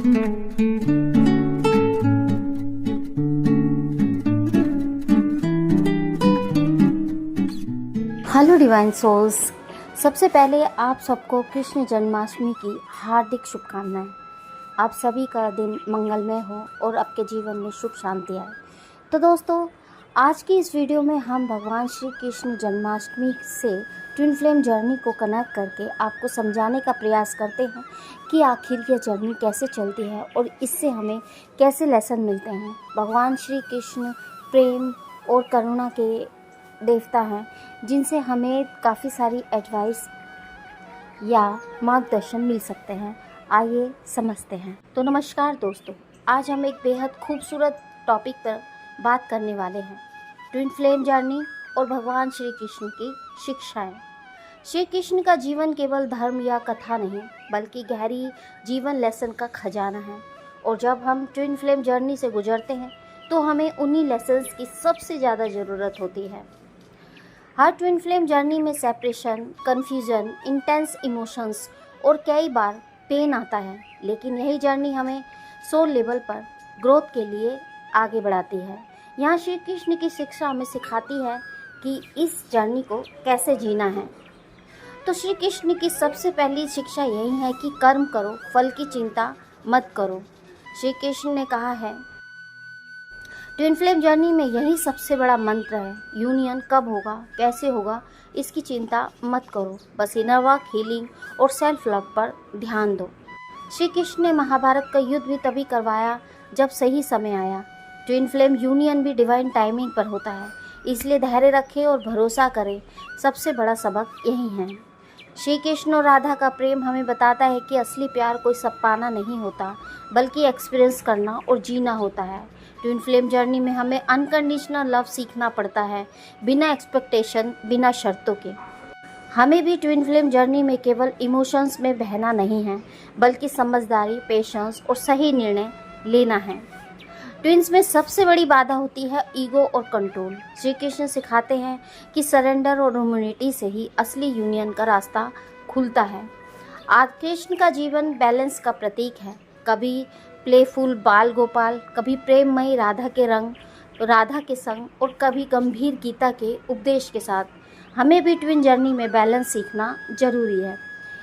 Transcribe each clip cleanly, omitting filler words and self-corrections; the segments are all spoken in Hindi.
हेलो डिवाइन सोल्स, सबसे पहले आप सबको कृष्ण जन्माष्टमी की हार्दिक शुभकामनाएं। आप सभी का दिन मंगलमय हो और आपके जीवन में सुख शांति आए। तो दोस्तों, आज की इस वीडियो में हम भगवान श्री कृष्ण जन्माष्टमी से ट्विन फ्लेम जर्नी को कनेक्ट करके आपको समझाने का प्रयास करते हैं कि आखिर यह जर्नी कैसे चलती है और इससे हमें कैसे लेसन मिलते हैं। भगवान श्री कृष्ण प्रेम और करुणा के देवता हैं, जिनसे हमें काफ़ी सारी एडवाइस या मार्गदर्शन मिल सकते हैं। आइए समझते हैं। तो नमस्कार दोस्तों, आज हम एक बेहद खूबसूरत टॉपिक पर बात करने वाले हैं, ट्विन फ्लेम जर्नी और भगवान श्री कृष्ण की शिक्षाएं। श्री कृष्ण का जीवन केवल धर्म या कथा नहीं, बल्कि गहरी जीवन लेसन का खजाना है। और जब हम ट्विन फ्लेम जर्नी से गुजरते हैं तो हमें उन्हीं लेसन्स की सबसे ज़्यादा ज़रूरत होती है। हर ट्विन फ्लेम जर्नी में सेपरेशन, कन्फ्यूजन, इंटेंस इमोशंस और कई बार पेन आता है, लेकिन यही जर्नी हमें सोल लेवल पर ग्रोथ के लिए आगे बढ़ाती है। यहाँ श्री कृष्ण की शिक्षा हमें सिखाती है कि इस जर्नी को कैसे जीना है। तो श्री कृष्ण की सबसे पहली शिक्षा यही है कि कर्म करो, फल की चिंता मत करो। श्री कृष्ण ने कहा है, ट्विन फ्लेम जर्नी में यही सबसे बड़ा मंत्र है। यूनियन कब होगा, कैसे होगा, इसकी चिंता मत करो, बस इनर वर्क, हीलिंग और सेल्फ लव पर ध्यान दो। श्री कृष्ण ने महाभारत का युद्ध भी तभी करवाया जब सही समय आया। ट्विन फ्लेम यूनियन भी डिवाइन टाइमिंग पर होता है, इसलिए धैर्य रखें और भरोसा करें। सबसे बड़ा सबक यही है। श्री कृष्ण और राधा का प्रेम हमें बताता है कि असली प्यार कोई सब पाना नहीं होता, बल्कि एक्सपीरियंस करना और जीना होता है। ट्विन फ्लेम जर्नी में हमें अनकंडीशनल लव सीखना पड़ता है, बिना एक्सपेक्टेशन, बिना शर्तों के। हमें भी ट्विन फ्लेम जर्नी में केवल इमोशंस में बहना नहीं है, बल्कि समझदारी, पेशेंस और सही निर्णय लेना है। ट्विन्स में सबसे बड़ी बाधा होती है ईगो और कंट्रोल। श्री कृष्ण सिखाते हैं कि सरेंडर और ह्यूमैनिटी से ही असली यूनियन का रास्ता खुलता है। आज कृष्ण का जीवन बैलेंस का प्रतीक है, कभी प्लेफुल बाल गोपाल, कभी प्रेममयी राधा के संग और कभी गंभीर गीता के उपदेश के साथ। हमें भी ट्विन जर्नी में बैलेंस सीखना जरूरी है।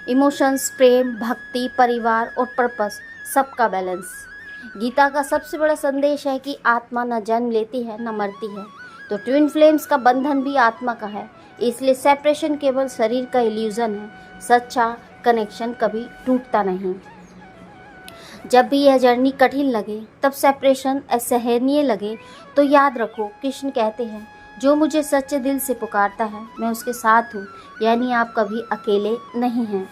इमोशंस, प्रेम, भक्ति, परिवार और पर्पस, सबका बैलेंस। गीता का सबसे बड़ा संदेश है कि आत्मा न जन्म लेती है न मरती है। तो ट्विन फ्लेम्स का बंधन भी आत्मा का है, इसलिए सेपरेशन केवल शरीर का इल्यूजन है। सच्चा कनेक्शन कभी टूटता नहीं। जब भी यह जर्नी कठिन लगे, तब सेपरेशन असहनीय लगे, तो याद रखो, कृष्ण कहते हैं, जो मुझे सच्चे दिल से पुकारता है मैं उसके साथ हूँ, यानी आप कभी अकेले नहीं हैं।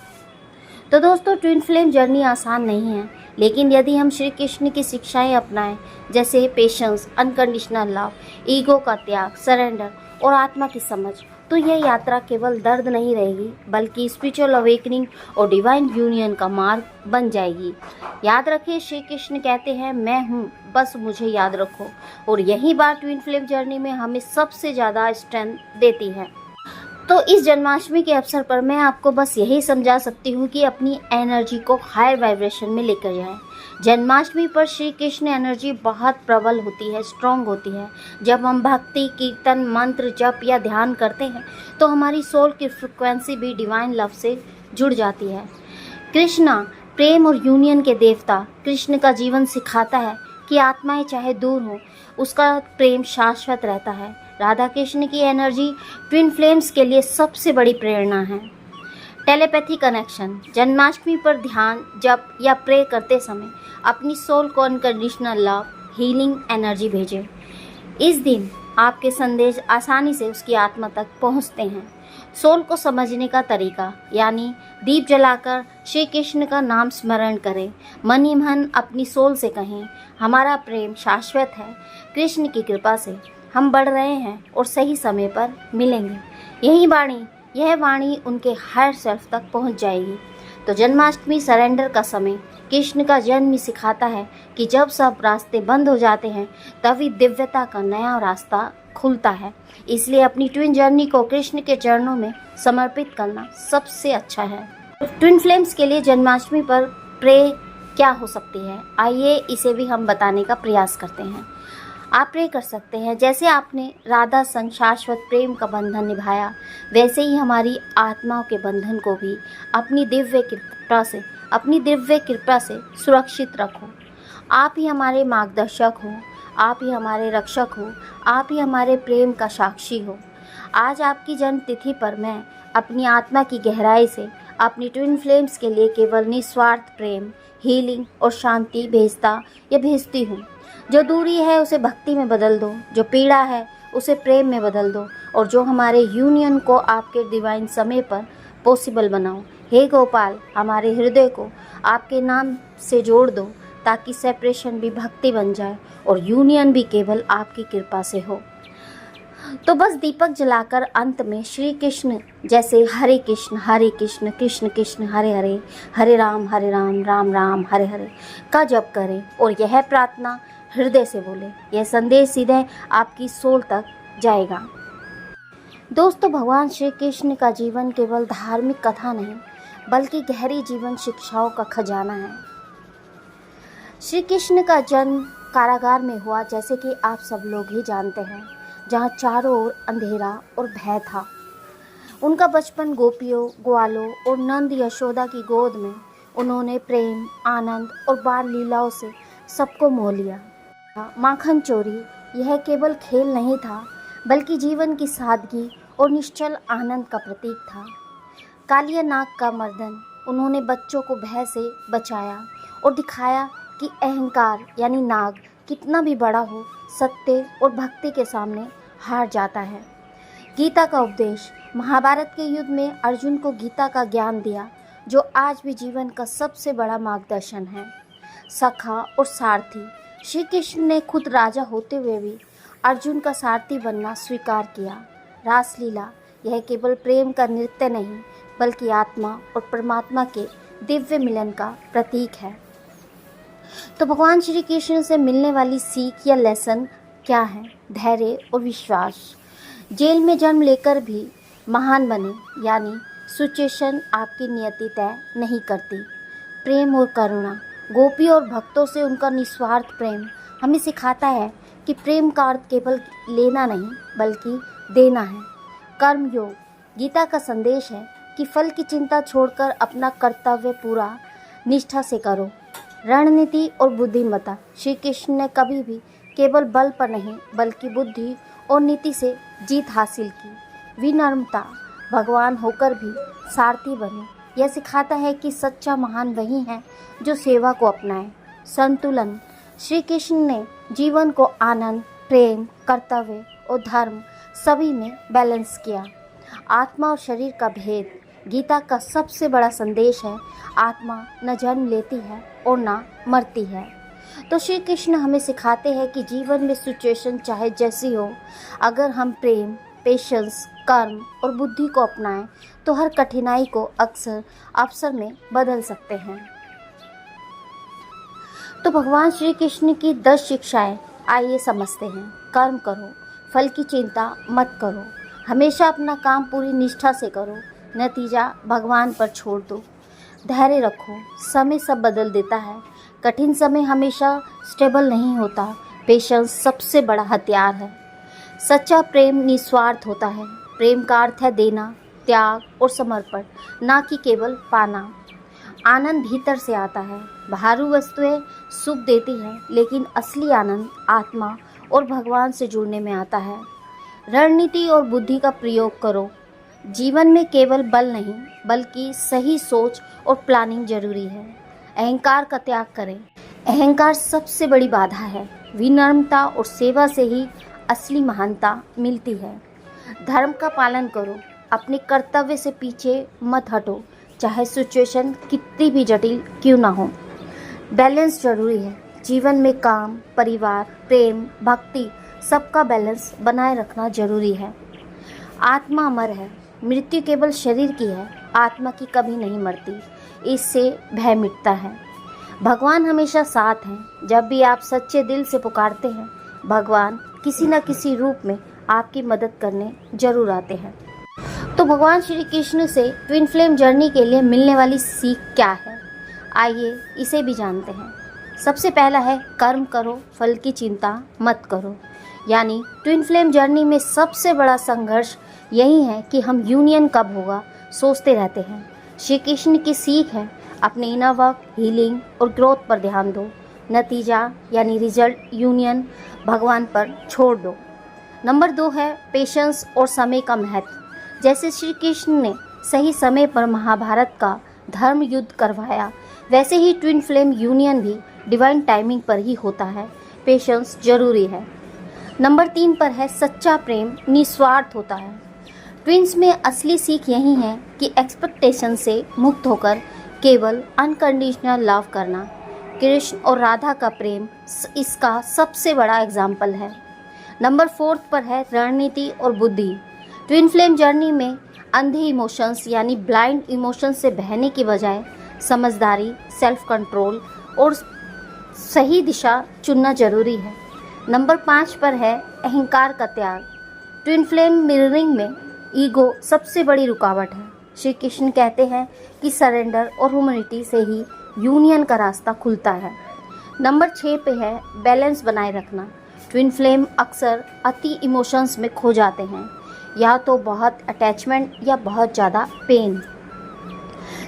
तो दोस्तों, ट्विन फ्लेम जर्नी आसान नहीं है, लेकिन यदि हम श्री कृष्ण की शिक्षाएं अपनाएं, जैसे पेशेंस, अनकंडीशनल लव, ईगो का त्याग, सरेंडर और आत्मा की समझ, तो यह यात्रा केवल दर्द नहीं रहेगी, बल्कि स्पिरिचुअल अवेकनिंग और डिवाइन यूनियन का मार्ग बन जाएगी। याद रखिए, श्री कृष्ण कहते हैं, मैं हूँ, बस मुझे याद रखो। और यही बात ट्विन फ्लेम जर्नी में हमें सबसे ज़्यादा स्ट्रेंथ देती है। तो इस जन्माष्टमी के अवसर पर मैं आपको बस यही समझा सकती हूँ कि अपनी एनर्जी को हायर वाइब्रेशन में लेकर जाएं। जन्माष्टमी पर श्री कृष्ण एनर्जी बहुत प्रबल होती है, स्ट्रॉन्ग होती है। जब हम भक्ति, कीर्तन, मंत्र, जप या ध्यान करते हैं तो हमारी सोल की फ्रिक्वेंसी भी डिवाइन लव से जुड़ जाती है। कृष्णा प्रेम और यूनियन के देवता। कृष्ण का जीवन सिखाता है कि आत्माएं चाहे दूर हो, उसका प्रेम शाश्वत रहता है। राधा कृष्ण की एनर्जी ट्विन फ्लेम्स के लिए सबसे बड़ी प्रेरणा है। Telepathy connection. जन्माष्टमी पर ध्यान, जप या प्रे करते समय अपनी सोल को अनकंडीशनल लव, हीलिंग एनर्जी भेजें। इस दिन आपके संदेश आसानी से उसकी आत्मा तक पहुंचते हैं। सोल को समझने का तरीका, यानी दीप जलाकर श्री कृष्ण का नाम स्मरण करें। मन ही मन अपनी सोल से कहें, हमारा प्रेम शाश्वत है, कृष्ण की कृपा से हम बढ़ रहे हैं और सही समय पर मिलेंगे। यह वाणी उनके हायर सेल्फ तक पहुंच जाएगी। तो जन्माष्टमी सरेंडर का समय। कृष्ण का जन्म सिखाता है कि जब सब रास्ते बंद हो जाते हैं, तभी दिव्यता का नया रास्ता खुलता है। इसलिए अपनी ट्विन जर्नी को कृष्ण के चरणों में समर्पित करना सबसे अच्छा है। ट्विन फ्लेम्स के लिए जन्माष्टमी पर प्रे क्या हो सकती है, आइए इसे भी हम बताने का प्रयास करते हैं। आप प्रे कर सकते हैं, जैसे आपने राधा संग शाश्वत प्रेम का बंधन निभाया, वैसे ही हमारी आत्माओं के बंधन को भी अपनी दिव्य कृपा से सुरक्षित रखो। आप ही हमारे मार्गदर्शक हो, आप ही हमारे रक्षक हो, आप ही हमारे प्रेम का साक्षी हो। आज आपकी जन्म तिथि पर मैं अपनी आत्मा की गहराई से अपनी ट्विन फ्लेम्स के लिए केवल निस्वार्थ प्रेम, हीलिंग और शांति भेजती हूँ। जो दूरी है उसे भक्ति में बदल दो, जो पीड़ा है उसे प्रेम में बदल दो, और जो हमारे यूनियन को आपके डिवाइन समय पर पॉसिबल बनाओ। हे गोपाल, हमारे हृदय को आपके नाम से जोड़ दो, ताकि सेपरेशन भी भक्ति बन जाए और यूनियन भी केवल आपकी कृपा से हो। तो बस दीपक जलाकर अंत में श्री कृष्ण जैसे हरे कृष्ण कृष्ण कृष्ण हरे हरे, हरे राम राम राम हरे हरे का जप करें, और यह प्रार्थना हृदय से बोले। यह संदेश सीधे आपकी सोल तक जाएगा। दोस्तों, भगवान श्री कृष्ण का जीवन केवल धार्मिक कथा नहीं, बल्कि गहरी जीवन शिक्षाओं का खजाना है। श्री कृष्ण का जन्म कारागार में हुआ, जैसे कि आप सब लोग ही जानते हैं, जहाँ चारों ओर अंधेरा और भय था। उनका बचपन गोपियों, ग्वालों और नंद यशोदा की गोद में उन्होंने प्रेम, आनंद और बाल लीलाओं से सबको मोह लिया। माखन चोरी यह केवल खेल नहीं था, बल्कि जीवन की सादगी और निश्चल आनंद का प्रतीक था। कालिया नाग का मर्दन उन्होंने बच्चों को भय से बचाया और दिखाया कि अहंकार यानी नाग कितना भी बड़ा हो, सत्य और भक्ति के सामने हार जाता है। गीता का उपदेश, महाभारत के युद्ध में अर्जुन को गीता का ज्ञान दिया, जो आज भी जीवन का सबसे बड़ा मार्गदर्शन है। सखा और सारथी, श्री कृष्ण ने खुद राजा होते हुए भी अर्जुन का सारथी बनना स्वीकार किया। रासलीला यह केवल प्रेम का नृत्य नहीं, बल्कि आत्मा और परमात्मा के दिव्य मिलन का प्रतीक है। तो भगवान श्री कृष्ण से मिलने वाली सीख या लेसन क्या है? धैर्य और विश्वास। जेल में जन्म लेकर भी महान बने, यानी सिचुएशन आपकी नियति तय नहीं करती। प्रेम और करुणा, गोपी और भक्तों से उनका निस्वार्थ प्रेम हमें सिखाता है कि प्रेम का अर्थ केवल लेना नहीं, बल्कि देना है। कर्म योग, गीता का संदेश है कि फल की चिंता छोड़कर अपना कर्तव्य पूरा निष्ठा से करो। रणनीति और बुद्धिमत्ता, श्री कृष्ण ने कभी भी केवल बल पर नहीं, बल्कि बुद्धि और नीति से जीत हासिल की। विनम्रता, भगवान होकर भी सारथी बने, यह सिखाता है कि सच्चा महान वही है जो सेवा को अपनाए। संतुलन, श्री कृष्ण ने जीवन को आनंद, प्रेम, कर्तव्य और धर्म सभी में बैलेंस किया। आत्मा और शरीर का भेद, गीता का सबसे बड़ा संदेश है, आत्मा न जन्म लेती है और न मरती है। तो श्री कृष्ण हमें सिखाते हैं कि जीवन में सिचुएशन चाहे जैसी हो, अगर हम प्रेम, पेशेंस, कर्म और बुद्धि को अपनाएं, तो हर कठिनाई को अक्सर अवसर में बदल सकते हैं। तो भगवान श्री कृष्ण की 10 शिक्षाएं आइए समझते हैं। कर्म करो, फल की चिंता मत करो, हमेशा अपना काम पूरी निष्ठा से करो, नतीजा भगवान पर छोड़ दो। धैर्य रखो, समय सब बदल देता है, कठिन समय हमेशा स्टेबल नहीं होता। पेशेंस सबसे बड़ा हथियार है। सच्चा प्रेम निस्वार्थ होता है। प्रेम का अर्थ है देना, त्याग और समर्पण, ना कि केवल पाना। आनंद भीतर से आता है। बाहरी वस्तुएं सुख देती हैं, लेकिन असली आनंद आत्मा और भगवान से जुड़ने में आता है। रणनीति और बुद्धि का प्रयोग करो। जीवन में केवल बल नहीं, बल्कि सही सोच और प्लानिंग जरूरी है। अहंकार का त्याग करें। अहंकार सबसे बड़ी बाधा है। विनम्रता और सेवा से ही असली महानता मिलती है। धर्म का पालन करो, अपने कर्तव्य से पीछे मत हटो, चाहे सिचुएशन कितनी भी जटिल क्यों ना हो। बैलेंस जरूरी है। जीवन में काम, परिवार, प्रेम, भक्ति सबका बैलेंस बनाए रखना जरूरी है। आत्मा अमर है, मृत्यु केवल शरीर की है, आत्मा की कभी नहीं मरती, इससे भय मिटता है। भगवान हमेशा साथ हैं। जब भी आप सच्चे दिल से पुकारते हैं, भगवान किसी न किसी रूप में आपकी मदद करने जरूर आते हैं। तो भगवान श्री कृष्ण से ट्विन फ्लेम जर्नी के लिए मिलने वाली सीख क्या है? आइए इसे भी जानते हैं। सबसे पहला है कर्म करो, फल की चिंता मत करो। यानी ट्विन फ्लेम जर्नी में सबसे बड़ा संघर्ष यही है कि हम यूनियन कब होगा सोचते रहते हैं। श्री कृष्ण की सीख है, अपने इनर वर्क, हीलिंग और ग्रोथ पर ध्यान दो। नतीजा यानी रिजल्ट, यूनियन भगवान पर छोड़ दो। नंबर 2 है पेशेंस और समय का महत्व। जैसे श्री कृष्ण ने सही समय पर महाभारत का धर्म युद्ध करवाया, वैसे ही ट्विन फ्लेम यूनियन भी डिवाइन टाइमिंग पर ही होता है। पेशेंस जरूरी है। नंबर 3 पर है सच्चा प्रेम निस्वार्थ होता है। ट्विंस में असली सीख यही है कि एक्सपेक्टेशन से मुक्त होकर केवल अनकंडीशनल लव करना। कृष्ण और राधा का प्रेम इसका सबसे बड़ा एग्जाम्पल है। नंबर 4 पर है रणनीति और बुद्धि। ट्विन फ्लेम जर्नी में अंधे इमोशंस यानी ब्लाइंड इमोशंस से बहने की बजाय समझदारी, सेल्फ कंट्रोल और सही दिशा चुनना जरूरी है। नंबर 5 पर है अहंकार का त्याग। ट्विन फ्लेम मिररिंग में ईगो सबसे बड़ी रुकावट है। श्री कृष्ण कहते हैं कि सरेंडर और ह्यूमैनिटी से ही यूनियन का रास्ता खुलता है। नंबर 6 पे है बैलेंस बनाए रखना। ट्विन फ्लेम अक्सर अति इमोशंस में खो जाते हैं, या तो बहुत अटैचमेंट या बहुत ज़्यादा पेन।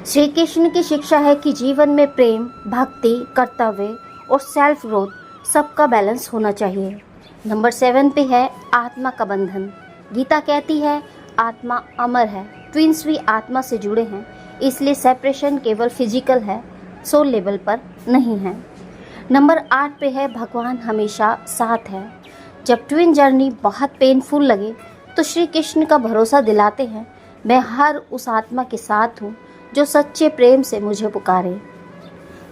श्री कृष्ण की शिक्षा है कि जीवन में प्रेम, भक्ति, कर्तव्य और सेल्फ ग्रोथ सबका बैलेंस होना चाहिए। नंबर 7 पे है आत्मा का बंधन। गीता कहती है आत्मा अमर है। ट्विंस भी आत्मा से जुड़े हैं, इसलिए सेपरेशन केवल फिजिकल है, सोल लेवल पर नहीं है। नंबर 8 पे है भगवान हमेशा साथ है। जब ट्विन जर्नी बहुत पेनफुल लगे तो श्री कृष्ण का भरोसा दिलाते हैं, मैं हर उस आत्मा के साथ हूँ जो सच्चे प्रेम से मुझे पुकारे।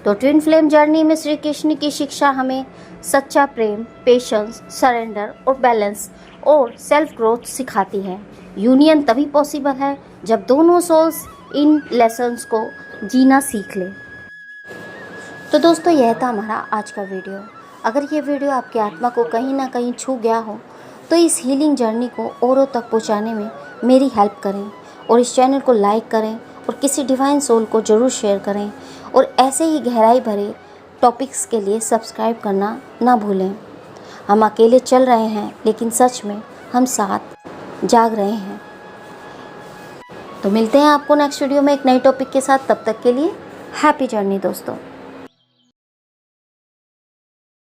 तो ट्विन फ्लेम जर्नी में श्री कृष्ण की शिक्षा हमें सच्चा प्रेम, पेशेंस, सरेंडर और बैलेंस और सेल्फ ग्रोथ सिखाती है। यूनियन तभी पॉसिबल है जब दोनों सोल्स इन लेसन्स को जीना सीख ले। तो दोस्तों, यह था हमारा आज का वीडियो। अगर ये वीडियो आपकी आत्मा को कहीं ना कहीं छू गया हो तो इस हीलिंग जर्नी को औरों तक पहुंचाने में मेरी हेल्प करें और इस चैनल को लाइक करें और किसी डिवाइन सोल को ज़रूर शेयर करें और ऐसे ही गहराई भरे टॉपिक्स के लिए सब्सक्राइब करना ना भूलें। हम अकेले चल रहे हैं, लेकिन सच में हम साथ जाग रहे हैं। तो मिलते हैं आपको नेक्स्ट वीडियो में एक नई टॉपिक के साथ। तब तक के लिए हैप्पी जर्नी दोस्तों।